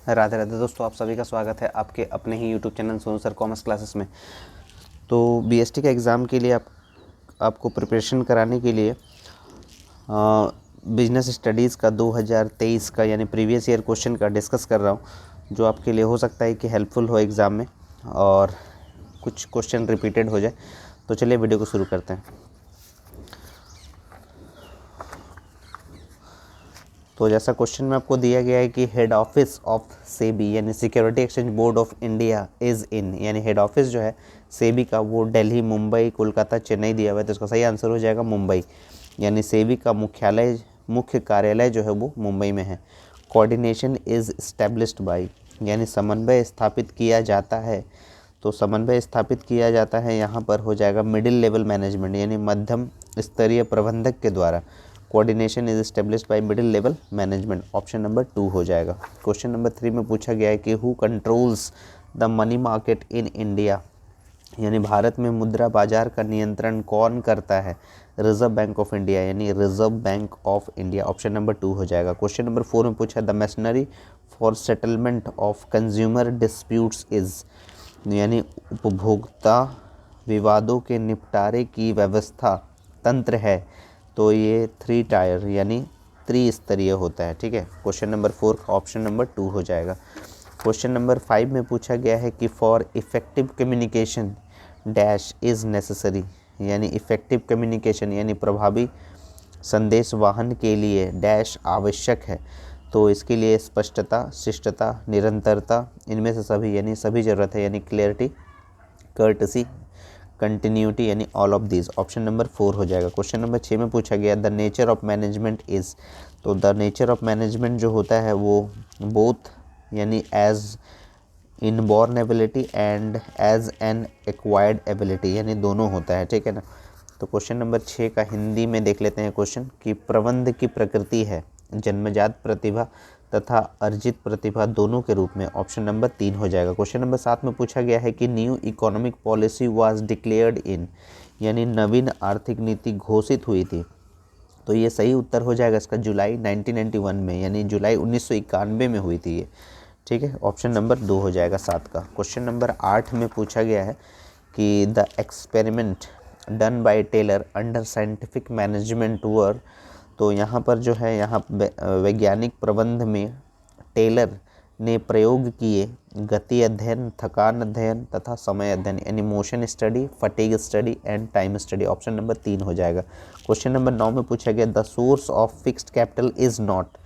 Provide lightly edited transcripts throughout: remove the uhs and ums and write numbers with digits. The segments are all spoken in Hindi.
राधे राधे दोस्तों, आप सभी का स्वागत है आपके अपने ही YouTube channel Sonu sir commerce classes में। तो बीएसटी का एग्ज़ाम के लिए आपको प्रिपरेशन कराने के लिए बिजनेस स्टडीज़ का 2023 का यानी प्रीवियस ईयर क्वेश्चन का डिस्कस कर रहा हूँ, जो आपके लिए हो सकता है कि हेल्पफुल हो एग्ज़ाम में और कुछ क्वेश्चन रिपीटेड हो जाए। तो चलिए वीडियो को शुरू करते हैं। तो जैसा क्वेश्चन में आपको दिया गया है कि हेड ऑफिस ऑफ सेबी यानी security exchange board of India is in, यानी हेड ऑफिस जो है सेबी का वो दिल्ली, मुंबई, कोलकाता, चेन्नई दिया हुआ है। तो इसका सही आंसर हो जाएगा मुंबई, यानी सेबी का मुख्य कार्यालय जो है वो मुंबई में है। कोऑर्डिनेशन इज़ इस्टेब्लिश्ड बाई, यानी समन्वय स्थापित किया जाता है। तो समन्वय स्थापित किया जाता है यहाँ पर हो जाएगा मिडिल लेवल मैनेजमेंट, यानी मध्यम स्तरीय प्रबंधक के द्वारा। Coordination is established by middle level management, option number 2 हो जाएगा। क्वेश्चन नंबर 3 में पूछा गया है कि who controls the money market in India, यानी भारत में मुद्रा बाजार का नियंत्रण कौन करता है। रिजर्व बैंक ऑफ इंडिया, यानी reserve bank of India, option number 2 हो जाएगा। क्वेश्चन नंबर 4 में पूछा the machinery for settlement of consumer disputes is, यानी उपभोक्ता विवादों के निपटारे की व्यवस्था तंत्र है। तो ये 3 टायर यानी त्रिस्तरीय होता है। ठीक है, क्वेश्चन नंबर 4 का ऑप्शन नंबर 2 हो जाएगा। क्वेश्चन नंबर 5 में पूछा गया है कि for effective communication dash is necessary, यानी इफेक्टिव कम्युनिकेशन यानी प्रभावी संदेश वाहन के लिए डैश आवश्यक है। तो इसके लिए स्पष्टता, शिष्टता, निरंतरता, इनमें से सभी यानी सभी ज़रूरत है, यानी क्लियरिटी, कर्टसी, कंटिन्यूटी, यानी all of these, option number 4 हो जाएगा। क्वेश्चन नंबर 6 में पूछा गया the nature of management is, तो द नेचर ऑफ मैनेजमेंट जो होता है वो बोथ, यानी as inborn ability and as an acquired ability, यानी दोनों होता है। ठीक है ना। तो क्वेश्चन नंबर 6 का हिंदी में देख लेते हैं क्वेश्चन कि प्रबंध की प्रकृति है जन्मजात प्रतिभा तथा अर्जित प्रतिभा दोनों के रूप में, ऑप्शन नंबर 3 हो जाएगा। क्वेश्चन नंबर 7 में पूछा गया है कि new economic policy was declared इन, यानी नवीन आर्थिक नीति घोषित हुई थी। तो ये सही उत्तर हो जाएगा इसका जुलाई 1991 में, यानी जुलाई 1991 में हुई थी ये। ठीक है, ऑप्शन नंबर 2 हो जाएगा 7 का। क्वेश्चन नंबर 8 में पूछा गया है कि the experiment done by Taylor under scientific management were, तो यहाँ पर जो है यहाँ वैज्ञानिक प्रबंध में टेलर ने प्रयोग किए गति अध्ययन, थकान अध्ययन तथा समय अध्ययन, यानी motion study, fatigue study and time study, option number 3 हो जाएगा। क्वेश्चन नंबर 9 में पूछा गया the source of fixed capital is not,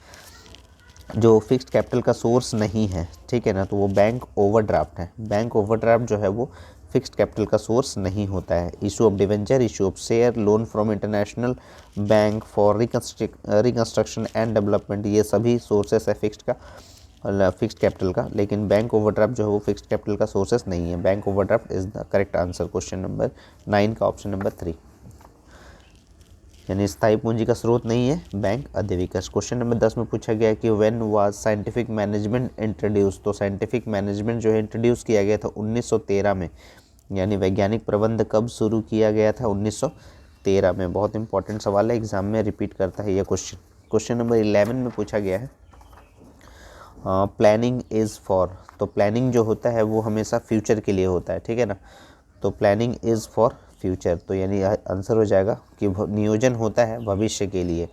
जो फिक्स्ड कैपिटल का सोर्स नहीं है, ठीक है ना, तो वो बैंक ओवरड्राफ्ट है। बैंक ओवरड्राफ्ट जो है वो फिक्स्ड कैपिटल का सोर्स नहीं होता है। Issue of debenture, issue of share, loan from international bank for reconstruction and development, ये सभी सोर्सेस है फिक्स्ड कैपिटल का, लेकिन बैंक ओवरड्राफ्ट जो है वो फिक्स्ड कैपिटल का सोर्सेस नहीं है। Bank overdraft is the correct answer, question number 9 का ऑप्शन नंबर 3, यानी स्थायी पूंजी का स्रोत नहीं है बैंक अधिविकस। क्वेश्चन नंबर 10 में पूछा गया कि when was scientific management introduce, तो साइंटिफिक मैनेजमेंट जो है इंट्रोड्यूस किया गया था 1913 में, यानी वैज्ञानिक प्रबंध कब शुरू किया गया था 1913 में। बहुत इंपॉर्टेंट सवाल है, एग्जाम में रिपीट करता है यह क्वेश्चन। क्वेश्चन नंबर 11 में पूछा गया है प्लानिंग इज़ फॉर, तो प्लानिंग जो होता है वो हमेशा फ्यूचर के लिए होता है। ठीक है ना, तो प्लानिंग इज़ फॉर फ्यूचर, तो यानी आंसर हो जाएगा कि नियोजन होता है भविष्य के लिए।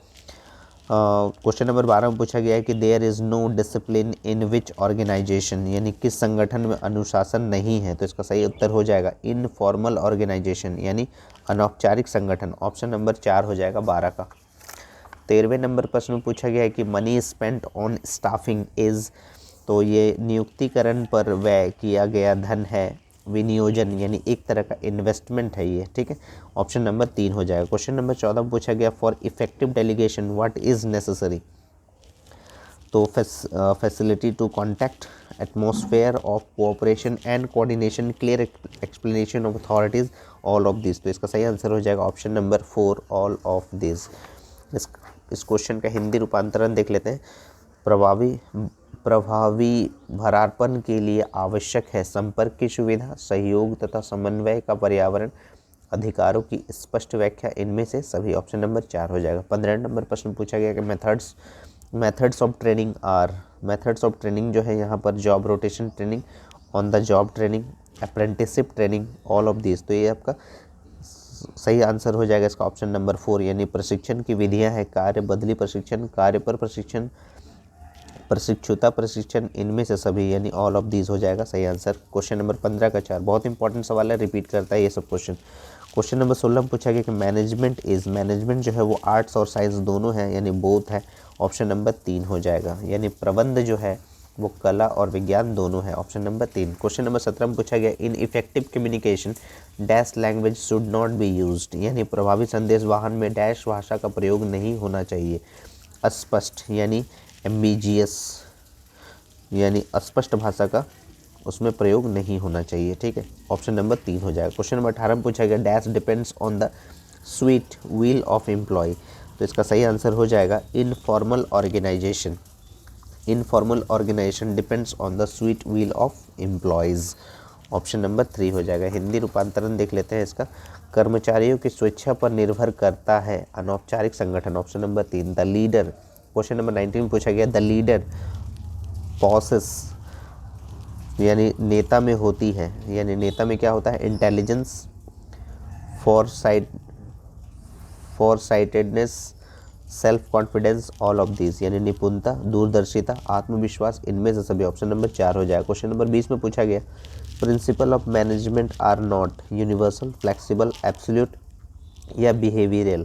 क्वेश्चन नंबर 12 में पूछा गया है कि there is no discipline in which organisation, यानी किस संगठन में अनुशासन नहीं है। तो इसका सही उत्तर हो जाएगा इनफॉर्मल ऑर्गेनाइजेशन, यानी अनौपचारिक संगठन, ऑप्शन नंबर 4 हो जाएगा 12 का। 13वें नंबर प्रश्न में पूछा गया है कि money spent on staffing is, तो ये नियुक्तिकरण पर व्यय किया गया धन है। विनियोजन यानी एक तरह का इन्वेस्टमेंट है ये। ठीक है, ऑप्शन नंबर 3 हो जाएगा। क्वेश्चन नंबर 14 में पूछा गया for effective delegation what is necessary, तो facility to contact, atmosphere of cooperation and coordination, clear explanation of authorities, all of this. तो इसका सही आंसर हो जाएगा option number 4 all of this. इस क्वेश्चन का हिंदी रूपांतरण देख लेते हैं। प्रभावी भरारपण के लिए आवश्यक है संपर्क की सुविधा, सहयोग तथा समन्वय का पर्यावरण, अधिकारों की स्पष्ट व्याख्या, इनमें से सभी, ऑप्शन नंबर 4 हो जाएगा। 15 नंबर प्रश्न पूछा गया कि methods methods of training are, methods of training जो है यहाँ पर job rotation training, on the job training, apprenticeship training, all of this. तो ये आपका सही आंसर हो जाएगा इसका ऑप्शन नंबर 4, यानी प्रशिक्षण की विधियां है कार्य बदली प्रशिक्षण, कार्य पर प्रशिक्षण, प्रशिक्षुता प्रशिक्षण, इनमें से सभी, यानी ऑल ऑफ दीज हो जाएगा सही आंसर। क्वेश्चन नंबर 15 का 4 बहुत इंपॉर्टेंट सवाल है, रिपीट करता है ये सब क्वेश्चन। क्वेश्चन नंबर 16 में पूछा गया कि मैनेजमेंट इज, मैनेजमेंट जो है वो आर्ट्स और साइंस दोनों है, यानी बोथ है, ऑप्शन नंबर 3 हो जाएगा। यानी प्रबंध जो है वो कला और विज्ञान दोनों है, ऑप्शन नंबर 3। क्वेश्चन नंबर 17 में पूछा गया in effective communication dash language should not be used, यानी प्रभावी संदेश वाहन में डैश भाषा का प्रयोग नहीं होना चाहिए। अस्पष्ट यानी एम्बिजियस, यानी अस्पष्ट भाषा का उसमें प्रयोग नहीं होना चाहिए, ठीक है, ऑप्शन नंबर 3 हो जाएगा। क्वेश्चन नंबर 18 में पूछा गया dash depends on the sweet will of employ, तो इसका सही आंसर हो जाएगा informal organisation, informal organisation depends on the sweet will of employees, option number 3 हो जाएगा। हिंदी रूपांतरण देख लेते हैं इसका, कर्मचारियों की स्वेच्छा पर निर्भर करता है अनौपचारिक संगठन, option number 3। The leader, question number 19 में पूछा गया द लीडर पॉसेस, यानी नेता में होती है, यानी नेता में क्या होता है intelligence, foresightedness, self confidence, all of this, यानी निपुणता, दूरदर्शिता, आत्मविश्वास, इनमें से सभी, ऑप्शन नंबर 4 हो जाएगा। क्वेश्चन नंबर 20 में पूछा गया principle of management are not universal, flexible, absolute या बिहेवियरल,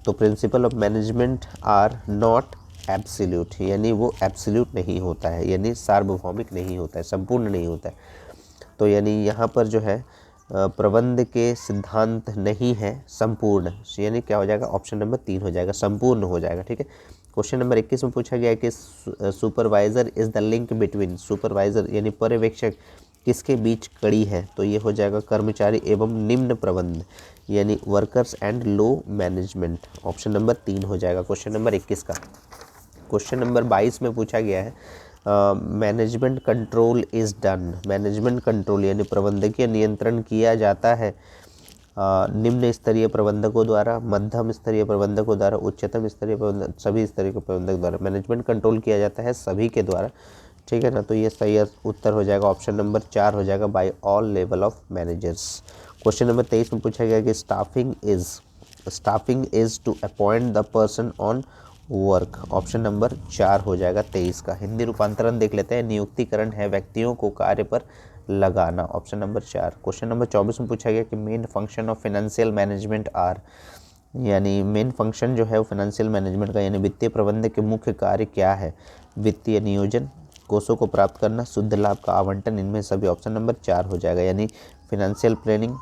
तो principle of management are not absolute, यानी वो एब्सोल्यूट नहीं होता है, यानी सार्वभौमिक नहीं होता है, संपूर्ण नहीं होता है। तो यानी यहाँ पर जो है प्रबंध के सिद्धांत नहीं है संपूर्ण, यानी क्या हो जाएगा ऑप्शन नंबर 3 हो जाएगा, संपूर्ण हो जाएगा, ठीक है। क्वेश्चन नंबर 21 में पूछा गया कि supervisor is the link between, supervisor यानी पर्यवेक्षक किसके बीच कड़ी है, तो ये हो जाएगा कर्मचारी एवं निम्न प्रबंध, यानी workers and low management, option number 3 हो जाएगा क्वेश्चन नंबर 21 का। क्वेश्चन नंबर 22 में पूछा गया है management control is done, management control यानी प्रबंधकीय नियंत्रण किया जाता है निम्न स्तरीय प्रबंधकों द्वारा, मध्यम स्तरीय प्रबंधकों द्वारा, उच्चतम स्तरीय प्रबंधक, सभी स्तरीय के प्रबंधक द्वारा मैनेजमेंट कंट्रोल किया जाता है सभी के द्वारा, ठीक है ना। तो ये सही उत्तर हो जाएगा ऑप्शन नंबर 4 हो जाएगा by all level of managers. Question number 23 में पूछा गया कि staffing is to appoint the person on work, option number 4 हो जाएगा 23 का। हिंदी रूपांतरण देख लेते हैं, नियुक्तिकरण है व्यक्तियों को कार्य पर लगाना, ऑप्शन नंबर 4। क्वेश्चन नंबर 24 में पूछा गया कि main function of financial management are, यानी मेन फंक्शन जो है वो फाइनेंशियल मैनेजमेंट का यानी वित्तीय प्रबंधन के मुख्य कार्य क्या है, वित्तीय नियोजन, कोषों को प्राप्त करना, शुद्ध लाभ का आवंटन, इनमें सभी, ऑप्शन नंबर 4 हो जाएगा, यानी financial planning,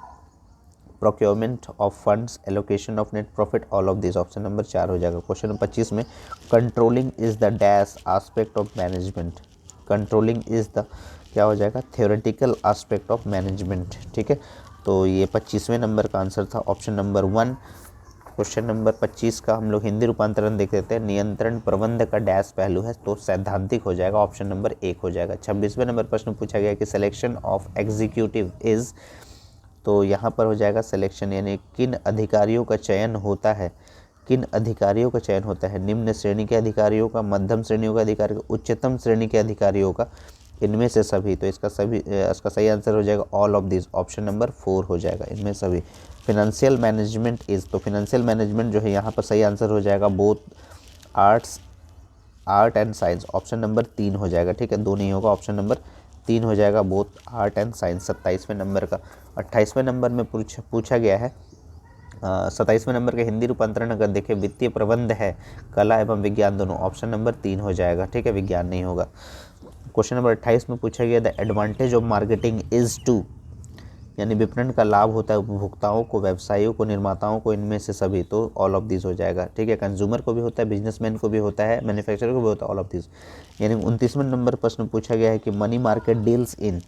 procurement of funds, allocation of net profit, all of this, option number 4 हो जाएगा। क्वेश्चन नंबर 25 में controlling is the dash aspect of management, controlling is the क्या हो जाएगा थ्योरेटिकल एस्पेक्ट ऑफ मैनेजमेंट, ठीक है। तो ये 25वें नंबर का आंसर था ऑप्शन नंबर 1। क्वेश्चन नंबर 25 का हम लोग हिंदी रूपांतरण देख लेते हैं, नियंत्रण प्रबंध का डैश पहलू है, तो सैद्धांतिक हो जाएगा, ऑप्शन नंबर 1 हो जाएगा। 26वें नंबर प्रश्न पूछा गया कि सिलेक्शन ऑफ एग्जीक्यूटिव इज, तो यहाँ पर हो जाएगा सिलेक्शन यानी किन अधिकारियों का चयन होता है, किन अधिकारियों का चयन होता है, निम्न श्रेणी के अधिकारियों का, मध्यम श्रेणियों का अधिकारियों का, उच्चतम श्रेणी के अधिकारियों का, इनमें से सभी, तो इसका सही आंसर हो जाएगा all of this, option number 4 हो जाएगा, इनमें सभी। फिनेंशियल मैनेजमेंट इज, तो फिनेंशियल मैनेजमेंट जो है यहाँ पर सही आंसर हो जाएगा both art and science, option number 3 हो जाएगा, ठीक है, 2 नहीं होगा, ऑप्शन नंबर 3 हो जाएगा बोथ आर्ट एंड साइंस। 27वें नंबर का 28वें नंबर में पूछा गया है 27वें नंबर का हिंदी रूपांतरण अगर देखें, वित्तीय प्रबंध है कला एवं विज्ञान दोनों, ऑप्शन नंबर 3 हो जाएगा, ठीक है, विज्ञान नहीं होगा। क्वेश्चन नंबर 28 में पूछा गया the advantage of marketing is to, यानी विपणन का लाभ होता है उपभोक्ताओं को, व्यवसायियों को, निर्माताओं को, इनमें से सभी, तो ऑल ऑफ दिस हो जाएगा, ठीक है। कंज्यूमर को भी होता है, बिजनेसमैन को भी होता है, मैन्युफैक्चरर को भी होता है, ऑल ऑफ दिस। यानी 29वें नंबर प्रश्न पूछा गया है कि money market deals in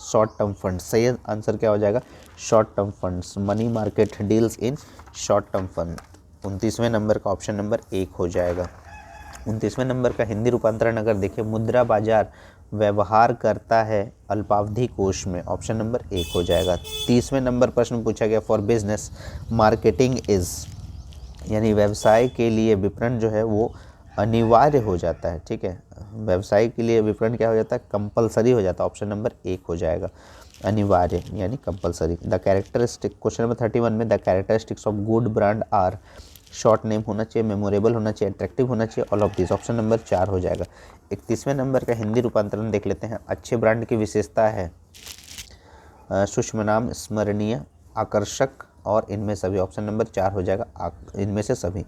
short term funds, सही आंसर क्या हो जाएगा short term funds, money market deals in short term fund, 29वें नंबर का ऑप्शन नंबर 1 हो जाएगा। 29वें नंबर का हिंदी रूपांतरण अगर देखें, मुद्रा बाजार व्यवहार करता है अल्पावधि कोष में, ऑप्शन नंबर 1 हो जाएगा। 30वें नंबर प्रश्न पूछा गया फॉर बिजनेस मार्केटिंग इज, यानी व्यवसाय के लिए विपणन जो है वो अनिवार्य हो जाता है, ठीक है। व्यवसाय के लिए विपणन क्या हो जाता है, कंपलसरी हो जाता है। ऑप्शन नंबर 1 हो जाएगा, अनिवार्य यानी compulsory. The characteristic, question number 31 में the characteristics of good brand are, short name होना चाहिए, मेमोरेबल होना चाहिए, अट्रैक्टिव होना चाहिए, all of this. Option number 4 हो जाएगा। 31वें नंबर का हिंदी रूपांतरण देख लेते हैं। अच्छे ब्रांड की विशेषता है सूक्ष्म नाम, स्मरणीय, आकर्षक और इनमें सभी। ऑप्शन नंबर 4 हो जाएगा, इनमें से सभी।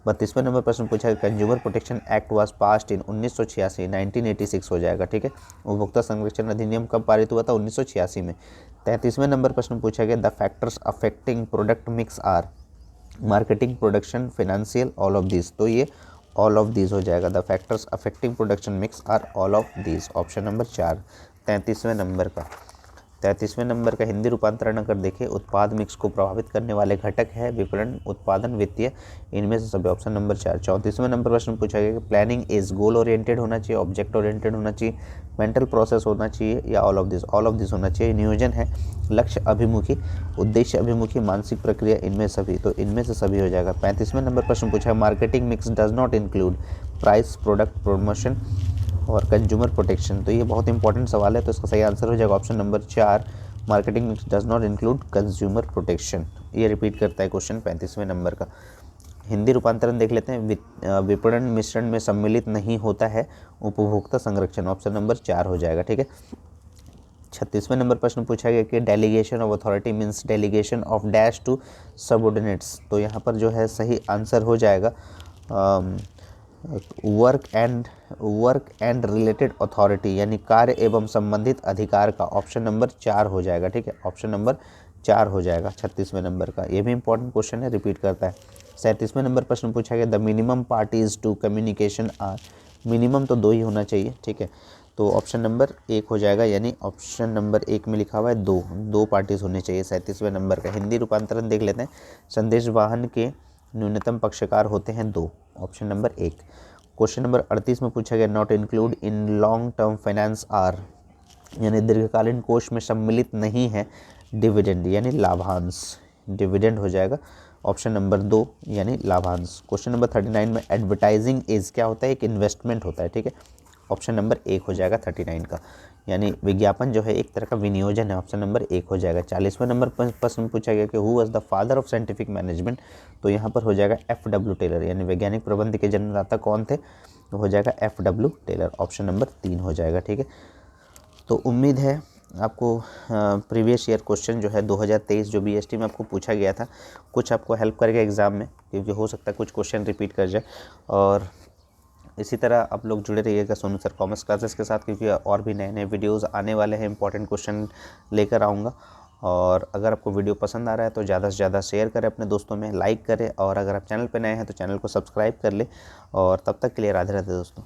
32वें नंबर प्रश्न पूछा है consumer protection act was passed in 1986, 1986 हो जाएगा, ठीक है। उपभोक्ता संरक्षण अधिनियम कब पारित हुआ था, 1986 में। 33वें नंबर प्रश्न पूछा गया the factors affecting product mix are, marketing, production, financial, all of this. तो ये ऑल ऑफ दिस हो जाएगा। The factors affecting production mix are all of this. Option number 4 33वें नंबर का। 33वें नंबर का हिंदी रूपांतरण अगर देखें, उत्पाद मिक्स को प्रभावित करने वाले घटक है विपणन, उत्पादन, वित्तीय, इनमें से सभी। Option number 4। 34वें नंबर प्रश्न पूछा गया कि प्लानिंग इज गोल ओरिएंटेड होना चाहिए, ऑब्जेक्ट ओरिएंटेड होना चाहिए, मेंटल प्रोसेस होना चाहिए या all of this. All of this होना चाहिए। नियोजन है, लक्ष्य अभिमुखी, उद्देश्य अभिमुखी, मानसिक प्रक्रिया, इनमें सभी। तो इनमें से सभी हो जाएगा। 35वें नंबर प्रश्न पूछा है marketing mix does not include price, product promotion और कंज्यूमर प्रोटेक्शन। तो ये बहुत इंपॉर्टेंट सवाल है, तो इसका सही आंसर हो जाएगा option number 4, marketing mix does not include consumer protection. ये रिपीट करता है क्वेश्चन 35वें नंबर का। हिंदी रूपांतरण देख लेते हैं। विपणन मिश्रण में सम्मिलित नहीं होता है उपभोक्ता संरक्षण। ऑप्शन नंबर 4 हो जाएगा, ठीक है। 36वें नंबर प्रश्न पूछा गया कि delegation of authority means delegation of dash to subordinates. तो यहाँ पर जो है सही आंसर हो जाएगा वर्क एंड रिलेटेड अथॉरिटी, यानी कार्य एवं संबंधित अधिकार का। ऑप्शन नंबर 4 हो जाएगा, ठीक है। ऑप्शन नंबर 4 हो जाएगा 36वें नंबर का। ये भी इंपॉर्टेंट क्वेश्चन है, रिपीट करता है। 37वें नंबर प्रश्न पूछा गया the minimum parties to communication are, minimum तो 2 ही होना चाहिए, ठीक है। तो ऑप्शन नंबर 1 हो जाएगा, यानी ऑप्शन नंबर 1 में लिखा हुआ है 2 पार्टीज होने चाहिए 37वें नंबर का। हिंदी रूपांतरण देख लेते हैं। संदेश वाहन के न्यूनतम पक्षकार होते हैं 2। Option number 1। क्वेश्चन नंबर 38 में पूछा गया not include in long term finance are, यानी दीर्घकालीन कोष में सम्मिलित नहीं है डिविडेंड, यानी लाभांश। डिविडेंड हो जाएगा ऑप्शन नंबर 2, यानी लाभांश। क्वेश्चन नंबर 39 में एडवर्टाइजिंग इज क्या होता है, एक इन्वेस्टमेंट होता है, ठीक है। ऑप्शन नंबर 1 हो जाएगा 39 का, यानी विज्ञापन जो है एक तरह का विनियोजन है। ऑप्शन नंबर 1 हो जाएगा। 40वें नंबर प्रश्न पूछा गया कि who was the father of scientific management. तो यहाँ पर हो जाएगा FW टेलर, यानी वैज्ञानिक प्रबंध के जन्मदाता कौन थे, तो हो जाएगा FW टेलर। ऑप्शन नंबर 3 हो जाएगा, ठीक है। तो उम्मीद है आपको प्रीवियस ईयर क्वेश्चन जो है 2023 जो BST में आपको पूछा गया था, कुछ आपको हेल्प करेगा एग्ज़ाम में, क्योंकि हो सकता है कुछ क्वेश्चन रिपीट कर जाए। और इसी तरह आप लोग जुड़े रहिएगा सोनू सर कॉमर्स क्लासेस के साथ, क्योंकि और भी नए नए वीडियोस आने वाले हैं, इंपॉर्टेंट क्वेश्चन लेकर आऊँगा। और अगर आपको वीडियो पसंद आ रहा है तो ज़्यादा से ज़्यादा शेयर करें अपने दोस्तों में, लाइक करें, और अगर आप चैनल पर नए हैं तो चैनल को सब्सक्राइब कर लें। और तब तक के लिए राधे राधे दोस्तों।